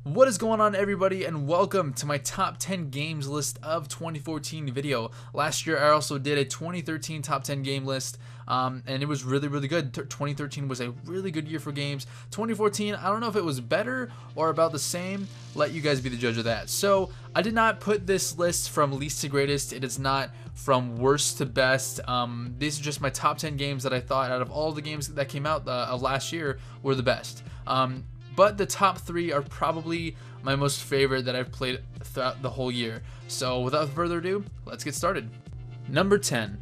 What is going on, everybody, and welcome to my top 10 games list of 2014 video. Last year I also did a 2013 top 10 game list, and it was really good. 2013 was a really good year for games. 2014, I don't know if it was better or about the same. Let you guys be the judge of that. So I did not put this list from least to greatest. It is not from worst to best. These are just my top 10 games that I thought out of all the games that came out of last year were the best. But the top 3 are probably my most favorite that I've played throughout the whole year. So without further ado, let's get started. Number 10.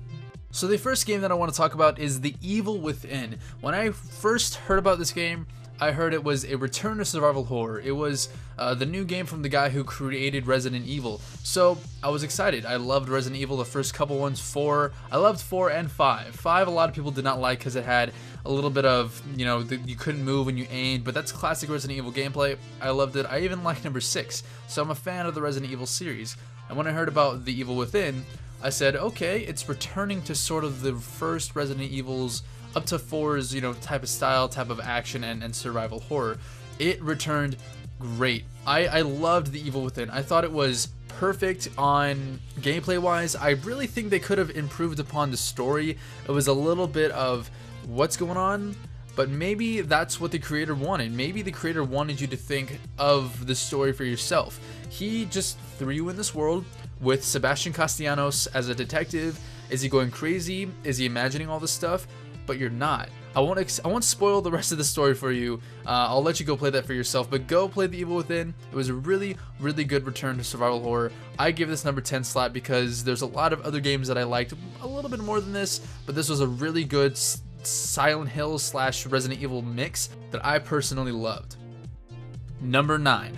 So the first game that I want to talk about is The Evil Within. When I first heard about this game, I heard it was a return to survival horror. It was the new game from the guy who created Resident Evil. So I was excited. I loved Resident Evil, the first couple ones. 4, I loved 4 and 5. 5 a lot of people did not like because it had a little bit of, you couldn't move when you aimed, but that's classic Resident Evil gameplay. I loved it. I even liked number 6. So I'm a fan of the Resident Evil series. And when I heard about The Evil Within, I said, okay, it's returning to sort of the first Resident Evils up to 4's, type of style, type of action, and survival horror. It returned great. I loved The Evil Within. I thought it was perfect on gameplay wise. I really think they could have improved upon the story. It was a little bit of what's going on, but maybe that's what the creator wanted. Maybe the creator wanted you to think of the story for yourself. He just threw you in this world with Sebastian Castellanos as a detective. Is he going crazy? Is he imagining all this stuff? But you're not. I won't spoil the rest of the story for you. I'll let you go play that for yourself, but go play The Evil Within. It was a really good return to survival horror. I give this number 10 slot because there's a lot of other games that I liked a little bit more than this, but this was a really good Silent Hill / Resident Evil mix that I personally loved. Number 9.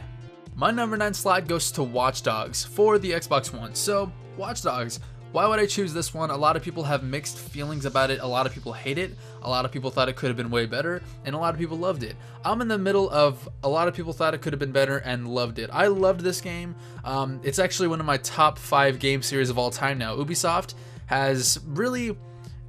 My number 9 slot goes to Watch Dogs for the Xbox One. So, Watch Dogs. Why would I choose this one? A lot of people have mixed feelings about it. A lot of people hate it. A lot of people thought it could have been way better, and a lot of people loved it. I'm in the middle of a lot of people thought it could have been better and loved it. I loved this game. It's actually one of my top 5 game series of all time now. Ubisoft has really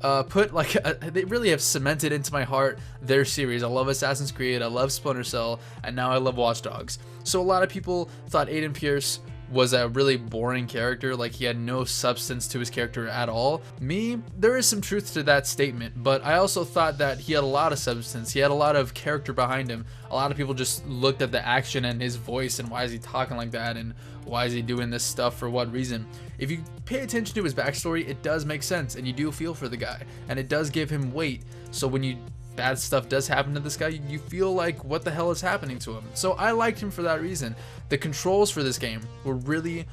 they really have cemented into my heart their series. I love Assassin's Creed, I love Splinter Cell, and now I love Watch Dogs. So a lot of people thought Aiden Pierce was a really boring character, like he had no substance to his character at all. There is some truth to that statement, but I also thought that he had a lot of substance. He had a lot of character behind him. A lot of people just looked at the action and his voice and why is he talking like that and why is he doing this stuff for what reason. If you pay attention to his backstory, it does make sense and you do feel for the guy and it does give him weight. So when bad stuff does happen to this guy, you feel like what the hell is happening to him. So I liked him for that reason. The controls for this game were really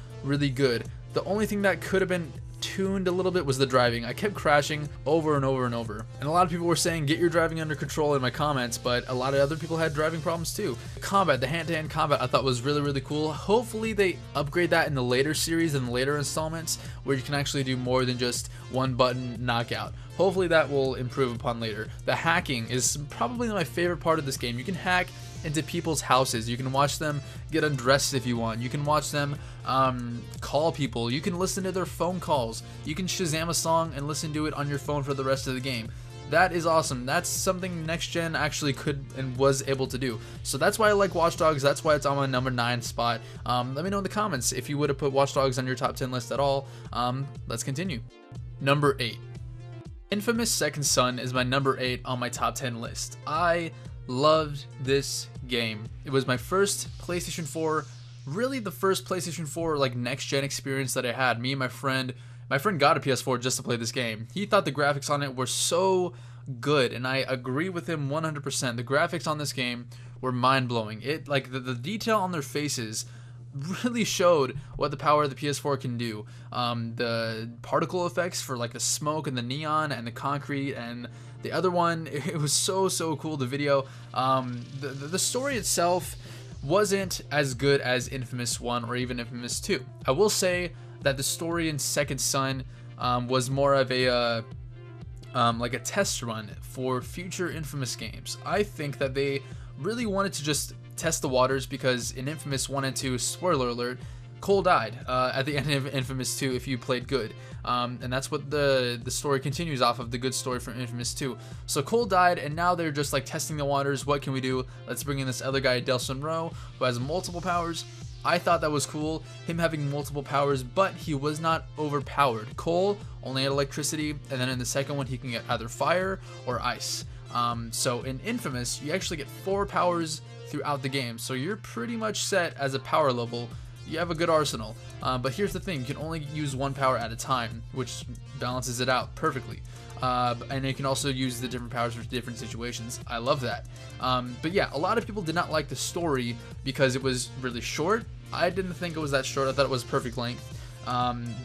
good. The only thing that could have been tuned a little bit was the driving. I kept crashing over and over. And a lot of people were saying get your driving under control in my comments, but a lot of other people had driving problems too. Combat, the hand-to-hand combat, I thought was really cool. Hopefully they upgrade that in the later series and later installments where you can actually do more than just one button knockout. Hopefully that will improve upon later. The hacking is probably my favorite part of this game. You can hack into people's houses. You can watch them get undressed if you want. You can watch them call people. You can listen to their phone calls. You can Shazam a song and listen to it on your phone for the rest of the game. That is awesome. That's something next gen actually could and was able to do. So that's why I like Watch Dogs. That's why it's on my number 9 spot. Let me know in the comments if you would have put Watch Dogs on your top 10 list at all. Let's continue. Number 8. Infamous Second Son is my number 8 on my top 10 list. I loved this game. It was my first PlayStation 4, really the first PlayStation 4 like next gen experience that I had. Me and my friend got a PS4 just to play this game. He thought the graphics on it were so good, and I agree with him 100%. The graphics on this game were mind-blowing. It like the detail on their faces really showed what the power of the PS4 can do. The particle effects for like the smoke and the neon and the concrete and the other one, it was so cool. The video, the story itself wasn't as good as Infamous 1 or even Infamous 2. I will say that the story in Second Son was more of a like a test run for future Infamous games. I think that they really wanted to just test the waters because in Infamous 1 and 2, spoiler alert, Cole died at the end of Infamous 2 if you played good. And that's what the story continues off of, the good story from Infamous 2. So Cole died, and now they're just like testing the waters. What can we do? Let's bring in this other guy, Delson Rowe, who has multiple powers. I thought that was cool, him having multiple powers, but he was not overpowered. Cole only had electricity, and then in the second one he can get either fire or ice. So in Infamous, you actually get 4 powers throughout the game, so you're pretty much set as a power level. You have a good arsenal, but here's the thing, you can only use 1 power at a time, which balances it out perfectly. And you can also use the different powers for different situations. I love that. But yeah, a lot of people did not like the story because it was really short. I didn't think it was that short. I thought it was perfect length.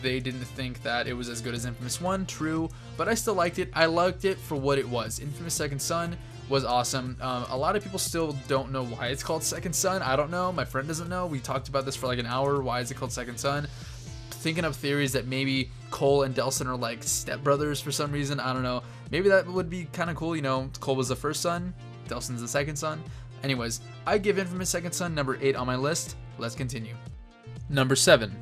They didn't think that it was as good as Infamous 1, true, but I still liked it. I liked it for what it was. Infamous Second Son was awesome. A lot of people still don't know why it's called Second Son. I don't know. My friend doesn't know. We talked about this for like an hour. Why is it called Second Son? Thinking of theories that maybe Cole and Delson are like stepbrothers for some reason. I don't know. Maybe that would be kind of cool. You know, Cole was the first son, Delson's the second son. Anyways, I give Infamous Second Son number 8 on my list. Let's continue. Number 7.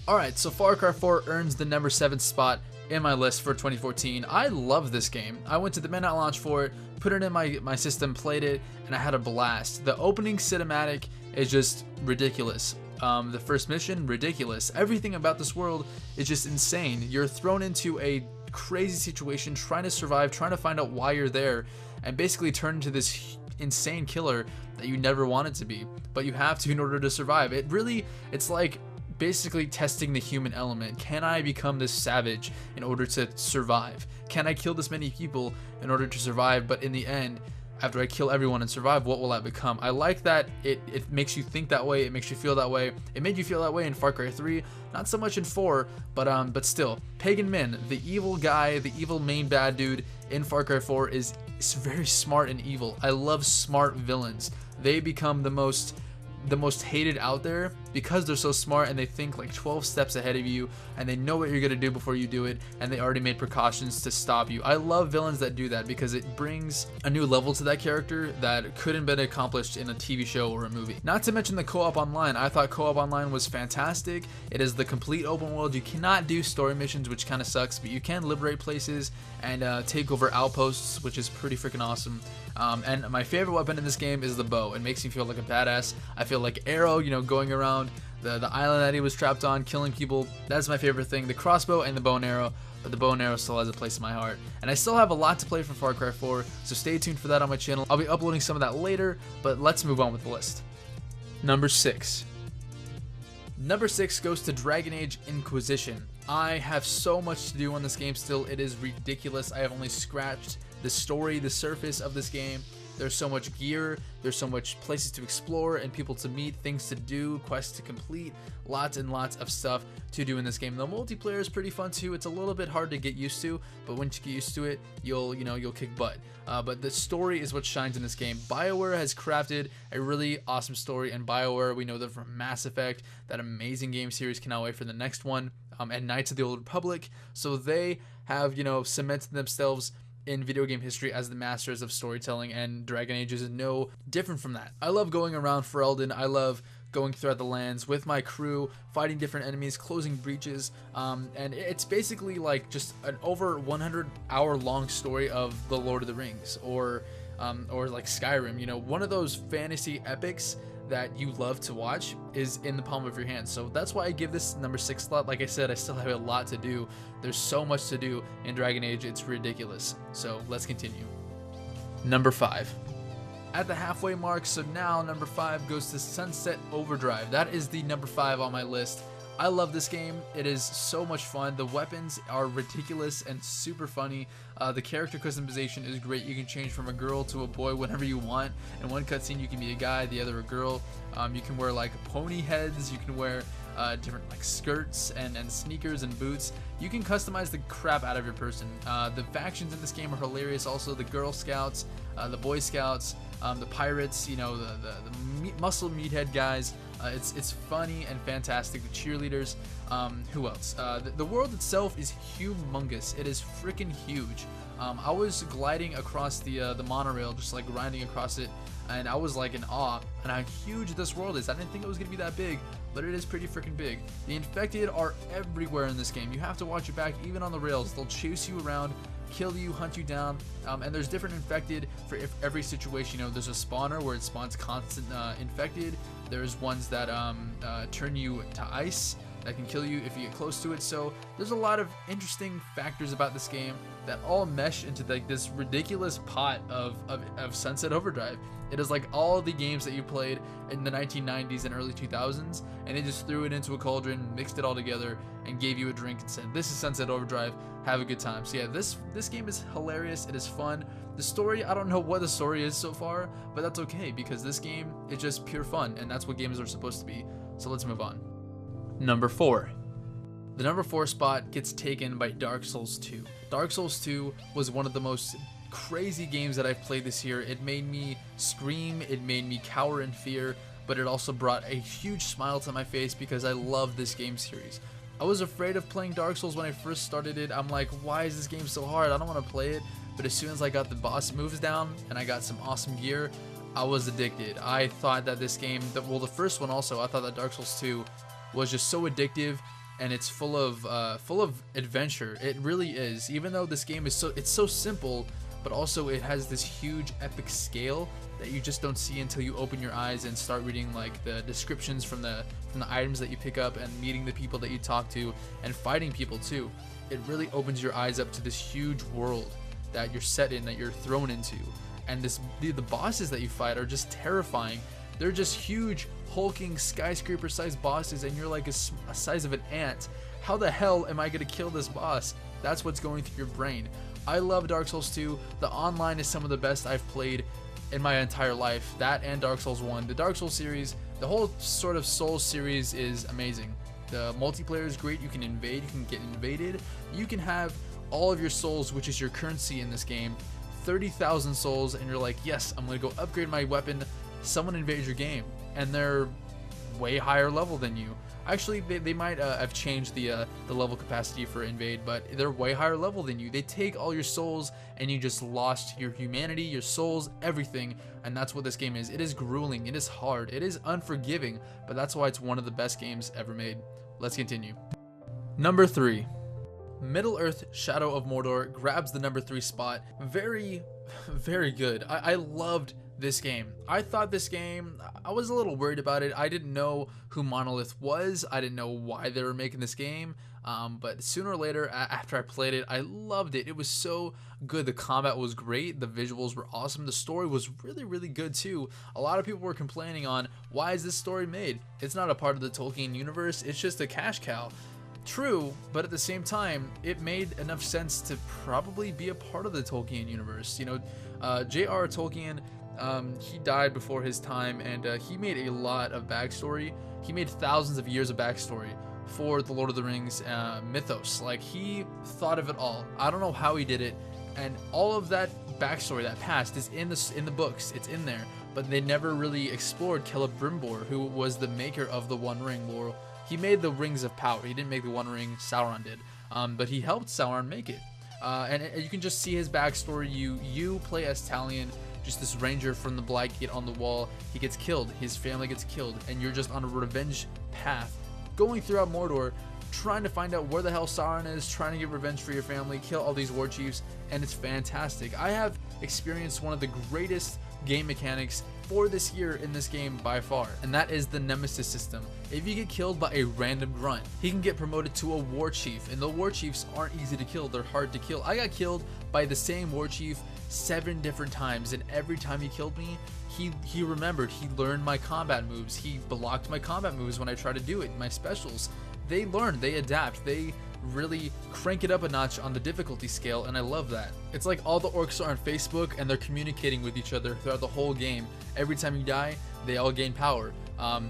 Alright, so Far Cry 4 earns the number 7 spot in my list for 2014. I love this game. I went to the midnight launch for it, put it in my system, played it, and I had a blast. The opening cinematic is just ridiculous. The first mission, ridiculous. Everything about this world is just insane. You're thrown into a crazy situation, trying to survive, trying to find out why you're there, and basically turn into this insane killer that you never wanted to be, but you have to in order to survive. It's like basically testing the human element. Can I become this savage in order to survive? Can I kill this many people in order to survive? But in the end, after I kill everyone and survive, what will I become? I like that it makes you think that way, it makes you feel that way. It made you feel that way in Far Cry 3, not so much in 4, but still. Pagan Min, the evil guy, the evil main bad dude in Far Cry 4 is very smart and evil. I love smart villains. They become the most hated out there because they're so smart and they think like 12 steps ahead of you, and they know what you're gonna do before you do it, and they already made precautions to stop you. I love villains that do that because it brings a new level to that character that couldn't been accomplished in a TV show or a movie. Not to mention the co-op online. I thought co-op online was fantastic. It is the complete open world. You cannot do story missions, which kind of sucks, but you can liberate places and take over outposts, which is pretty freaking awesome. And my favorite weapon in this game is the bow. It makes me feel like a badass. I feel like Arrow, you know, going around the island that he was trapped on, killing people. That's my favorite thing, the crossbow and the bow and arrow. But the bow and arrow still has a place in my heart. And I still have a lot to play for Far Cry 4, so stay tuned for that on my channel. I'll be uploading some of that later, but let's move on with the list. Number 6. Number 6 goes to Dragon Age Inquisition. I have so much to do on this game still. It is ridiculous. I have only scratched the story, the surface of this game. There's so much gear, there's so much places to explore and people to meet, things to do, quests to complete, lots and lots of stuff to do in this game. The multiplayer is pretty fun too. It's a little bit hard to get used to, but once you get used to it, you'll kick butt. But the story is what shines in this game. BioWare has crafted a really awesome story, and BioWare, we know them from Mass Effect, that amazing game series. Cannot wait for the next one, and Knights of the Old Republic. So they have, cemented themselves in video game history as the masters of storytelling, and Dragon Age is no different from that. I love going around Ferelden. I love going throughout the lands with my crew, fighting different enemies, closing breaches, and it's basically like just an over 100-hour long story of the Lord of the Rings, or like Skyrim. One of those fantasy epics that you love to watch is in the palm of your hand. So that's why I give this number 6 slot. Like I said, I still have a lot to do. There's so much to do in Dragon Age, it's ridiculous. So let's continue. Number 5. At the halfway mark, so now number 5 goes to Sunset Overdrive. That is the number 5 on my list. I love this game. It is so much fun. The weapons are ridiculous and super funny. The character customization is great. You can change from a girl to a boy whenever you want. In one cutscene, you can be a guy, the other a girl. You can wear like pony heads. You can wear different like skirts and sneakers and boots. You can customize the crap out of your person. The factions in this game are hilarious. Also, the Girl Scouts, the Boy Scouts, the pirates. The muscle meathead guys. It's funny and fantastic. The cheerleaders. Who else? The world itself is humongous. It is freaking huge. I was gliding across the monorail, just like grinding across it, and I was like in awe and how huge this world is. I didn't think it was gonna be that big, but it is pretty freaking big. The infected are everywhere in this game. You have to watch your back, even on the rails. They'll chase you around, kill you, hunt you down, and there's different infected for every situation. You know, there's a spawner where it spawns constant infected. There's ones that turn you to ice that can kill you if you get close to it. So there's a lot of interesting factors about this game that all mesh into like this ridiculous pot of Sunset Overdrive. It is like all the games that you played in the 1990s and early 2000s, and they just threw it into a cauldron, mixed it all together, and gave you a drink and said, "This is Sunset Overdrive. Have a good time." So yeah, this game is hilarious. It is fun. The story, I don't know what the story is so far, but that's okay because this game is just pure fun, and that's what games are supposed to be. So let's move on. Number 4. The number 4 spot gets taken by Dark Souls 2. Dark Souls 2 was one of the most crazy games that I've played this year. It made me scream, it made me cower in fear, but it also brought a huge smile to my face because I love this game series. I was afraid of playing Dark Souls when I first started it. I'm like, why is this game so hard? I don't want to play it. But as soon as I got the boss moves down and I got some awesome gear, I was addicted. I thought that this game, well, the first one also, I thought that Dark Souls 2 was just so addictive, and it's full of adventure. It really is. Even though this game is so simple, but also it has this huge epic scale that you just don't see until you open your eyes and start reading like the descriptions from the items that you pick up and meeting the people that you talk to and fighting people too. It really opens your eyes up to this huge world that you're set in, that you're thrown into. And the bosses that you fight are just terrifying. They're just huge, hulking, skyscraper-sized bosses, and you're like a size of an ant. How the hell am I gonna kill this boss? That's what's going through your brain. I love Dark Souls 2. The online is some of the best I've played in my entire life. That and Dark Souls 1. The Dark Souls series, the whole sort of Souls series is amazing. The multiplayer is great. You can invade, you can get invaded. You can have all of your souls, which is your currency in this game, 30,000 souls, and you're like, yes, I'm gonna go upgrade my weapon. Someone invades your game, and they're way higher level than you. Actually, they might have changed the level capacity for invade, but they're way higher level than you. They take all your souls, and you just lost your humanity, your souls, everything, and that's what this game is. It is grueling, it is hard, it is unforgiving, but that's why it's one of the best games ever made. Let's continue. Number 3. Middle-earth: Shadow of Mordor grabs the number 3 spot. Very, very good. I loved this game. I thought this game, I was a little worried about it. I didn't know who Monolith was. I didn't know why they were making this game. But sooner or later, after I played it, I loved it. It was so good. The combat was great. The visuals were awesome. The story was really, really good too. A lot of people were complaining on, why is this story made? It's not a part of the Tolkien universe. It's just a cash cow. True, but at the same time, it made enough sense to probably be a part of the Tolkien universe. You know, J.R. Tolkien, he died before his time, and he made a lot of backstory. He made thousands of years of backstory for the Lord of the Rings mythos. Like, he thought of it all. I don't know how he did it, and all of that backstory, that past, is in the books. It's in there, but they never really explored Celebrimbor, who was the maker of the One Ring. Well, he made the Rings of Power. He didn't make the One Ring. Sauron did, but he helped Sauron make it. And you can just see his backstory. You play as Talion, just this ranger from the Black Gate on the wall. He gets killed, his family gets killed, and you're just on a revenge path, going throughout Mordor, trying to find out where the hell Sauron is, trying to get revenge for your family, kill all these war chiefs, and it's fantastic. I have experienced one of the greatest game mechanics for this year in this game by far, and that is the Nemesis system. If you get killed by a random grunt, he can get promoted to a war chief, and the war chiefs aren't easy to kill. They're hard to kill. I got killed by the same war chief 7 different times, and every time he killed me, he remembered. He learned my combat moves. He blocked my combat moves when I tried to do it. My specials, they learn, they adapt, they really crank it up a notch on the difficulty scale, and I love that. It's like all the orcs are on Facebook and they're communicating with each other throughout the whole game. Every time you die, they all gain power.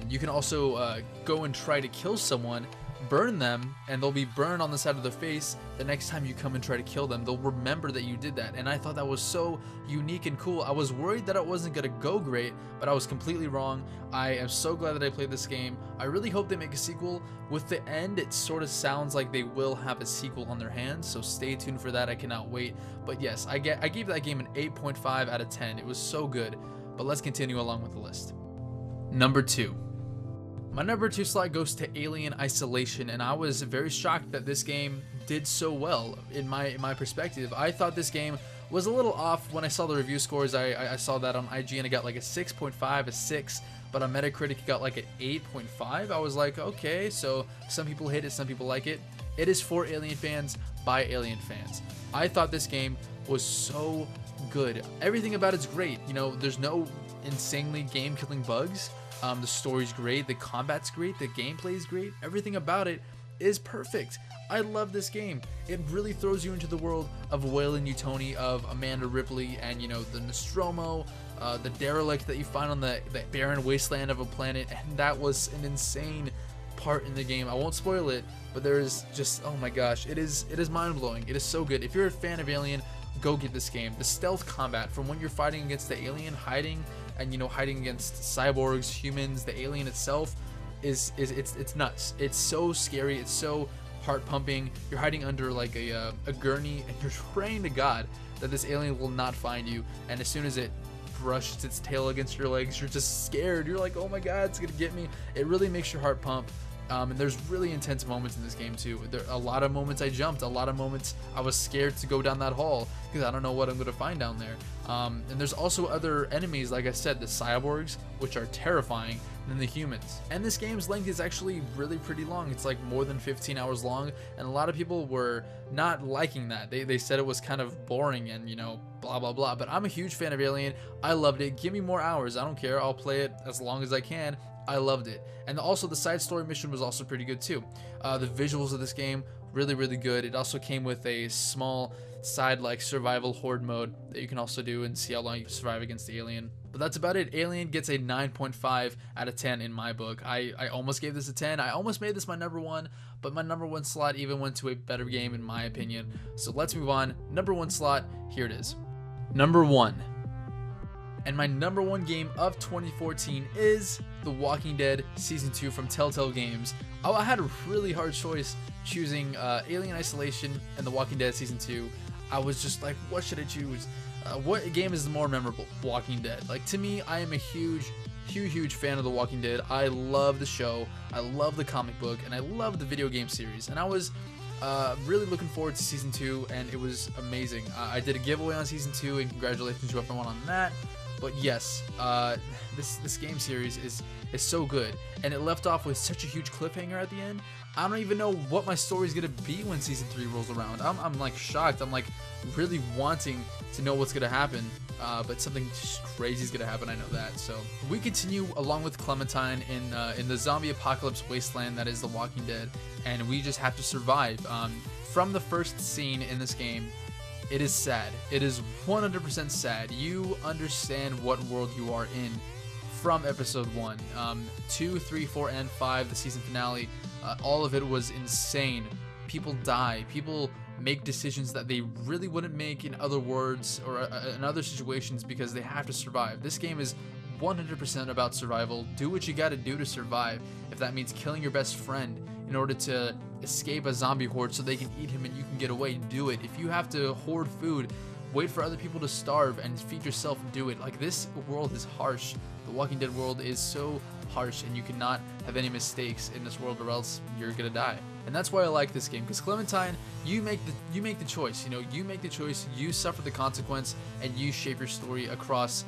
You can also go and try to kill someone burn them, and they'll be burned on the side of their face. The next time you come and try to kill them, they'll remember that you did that. And I thought that was so unique and cool. I was worried that it wasn't gonna go great, but I was completely wrong. I am so glad that I played this game. I really hope they make a sequel. With the end, it sort of sounds like they will have a sequel on their hands, so stay tuned for that. I cannot wait. But yes, I gave that game an 8.5 out of 10. It was so good. But let's continue along with the list. Number 2. My number 2 slot goes to Alien Isolation, and I was very shocked that this game did so well in my perspective. I thought this game was a little off when I saw the review scores. I saw that on IGN, it got like a 6.5, a 6, but on Metacritic it got like an 8.5. I was like, okay, so some people hate it, some people like it. It is for Alien fans, by Alien fans. I thought this game was so good. Everything about it's great. You know, there's no insanely game-killing bugs. The story's great, the combat's great, the gameplay is great. Everything about it is perfect. I love this game. It really throws you into the world of Wayland Utoni, of Amanda Ripley, and you know, the Nostromo, the derelict that you find on the barren wasteland of a planet, and that was an insane part in the game. I won't spoil it, but there is just, oh my gosh, it is mind-blowing. It is so good. If you're a fan of Alien, go get this game. The stealth combat from when you're fighting against the alien, hiding against cyborgs, humans, the alien itself it's nuts. It's so scary. It's so heart pumping. You're hiding under like a gurney, and you're praying to God that this alien will not find you. And as soon as it brushes its tail against your legs, you're just scared. You're like, oh my God, it's gonna get me. It really makes your heart pump. And there's really intense moments in this game too. There are a lot of moments I jumped, a lot of moments I was scared to go down that hall because I don't know what I'm going to find down there. And there's also other enemies, like I said, the cyborgs, which are terrifying, than the humans. And this game's length is actually really pretty long. It's like more than 15 hours long, and a lot of people were not liking that. They said it was kind of boring and, you know, blah blah blah. But I'm a huge fan of Alien. I loved it. Give me more hours. I don't care. I'll play it as long as I can. I loved it. And also the side story mission was also pretty good too. The visuals of this game, really good. It also came with a small side like survival horde mode that you can also do and see how long you survive against the alien. But that's about it. Alien gets a 9.5 out of 10 in my book. I almost gave this a 10. I almost made this my number 1, but my number 1 slot even went to a better game in my opinion. So let's move on. Number 1 slot, here it is. Number 1. And my number 1 game of 2014 is The Walking Dead Season 2 from Telltale Games. I had a really hard choice choosing Alien Isolation and The Walking Dead Season 2. I was just like, what should I choose? What game is the more memorable? Walking Dead. Like, to me, I am a huge fan of The Walking Dead. I love the show, I love the comic book, and I love the video game series. And I was really looking forward to Season 2, and it was amazing. I did a giveaway on Season 2, and congratulations to everyone on that. But yes, this game series is so good, and it left off with such a huge cliffhanger at the end. I don't even know what my story is gonna be when Season 3 rolls around. I'm like shocked. I'm like really wanting to know what's gonna happen, but something crazy is gonna happen. I know that. So we continue along with Clementine in the zombie apocalypse wasteland that is The Walking Dead, and we just have to survive. From the first scene in this game, it is sad. It is 100% sad. You understand what world you are in from episode 1. 2, 3, 4, and 5, the season finale, all of it was insane. People die. People make decisions that they really wouldn't make in other words or in other situations because they have to survive. This game is 100% about survival. Do what you gotta do to survive. If that means killing your best friend in order to escape a zombie horde so they can eat him and you can get away, do it. If you have to hoard food, wait for other people to starve and feed yourself, do it. Like, this world is harsh. The Walking Dead world is so harsh, and you cannot have any mistakes in this world or else you're gonna die. And that's why I like this game, because Clementine, you make the choice. You know, you make the choice, you suffer the consequence, and you shape your story across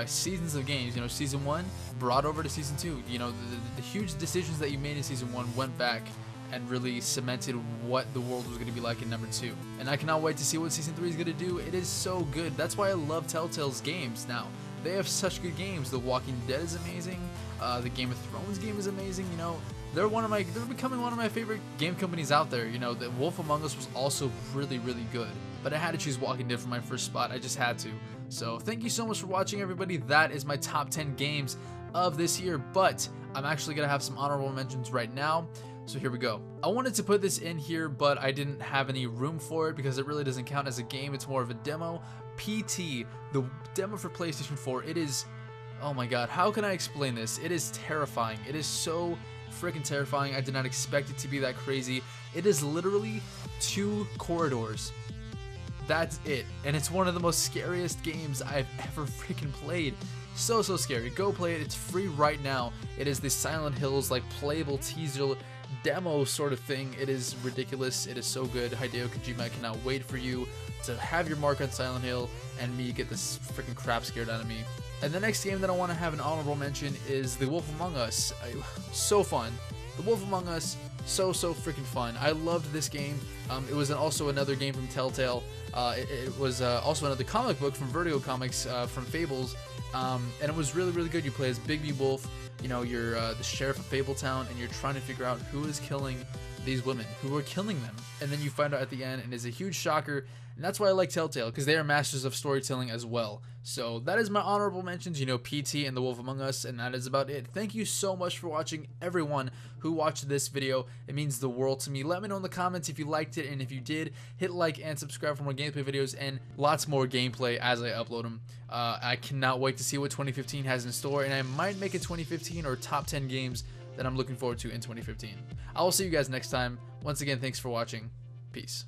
seasons of games. You know, season 1 brought over to season 2. You know, the huge decisions that you made in season 1 went back and really cemented what the world was going to be like in number 2. And I cannot wait to see what season 3 is going to do. It is so good. That's why I love Telltale's games now. They have such good games. The Walking Dead is amazing. The Game of Thrones game is amazing. You know, they're becoming one of my favorite game companies out there. You know, the Wolf Among Us was also really good. But I had to choose Walking Dead for my first spot. I just had to. So thank you so much for watching, everybody. That is my top 10 games of this year. But I'm actually going to have some honorable mentions right now. So here we go. I wanted to put this in here, but I didn't have any room for it because it really doesn't count as a game. It's more of a demo. PT, the demo for PlayStation 4, it is, oh my god, how can I explain this? It is terrifying. It is so freaking terrifying. I did not expect it to be that crazy. It is literally 2 corridors. That's it. And it's one of the most scariest games I've ever freaking played. So scary. Go play it. It's free right now. It is the Silent Hills like playable teaser demo sort of thing. It is ridiculous. It is so good. Hideo Kojima, I cannot wait for you to have your mark on Silent Hill and me get this freaking crap scared out of me. And the next game that I want to have an honorable mention is The Wolf Among Us. So fun. The Wolf Among Us, so freaking fun. I loved this game. It was also another game from Telltale. It was also another comic book from Vertigo Comics from Fables. And it was really good. You play as Bigby Wolf. You know, you're the sheriff of Fabletown, and you're trying to figure out who is killing these women, who are killing them. And then you find out at the end, and it's a huge shocker. And that's why I like Telltale, because they are masters of storytelling as well. So that is my honorable mentions, you know, PT and The Wolf Among Us, and that is about it. Thank you so much for watching, everyone who watched this video. It means the world to me. Let me know in the comments if you liked it, and if you did, hit like and subscribe for more gameplay videos and lots more gameplay as I upload them. I cannot wait to see what 2015 has in store, and I might make a 2015 or top 10 games that I'm looking forward to in 2015. I will see you guys next time. Once again, thanks for watching. Peace.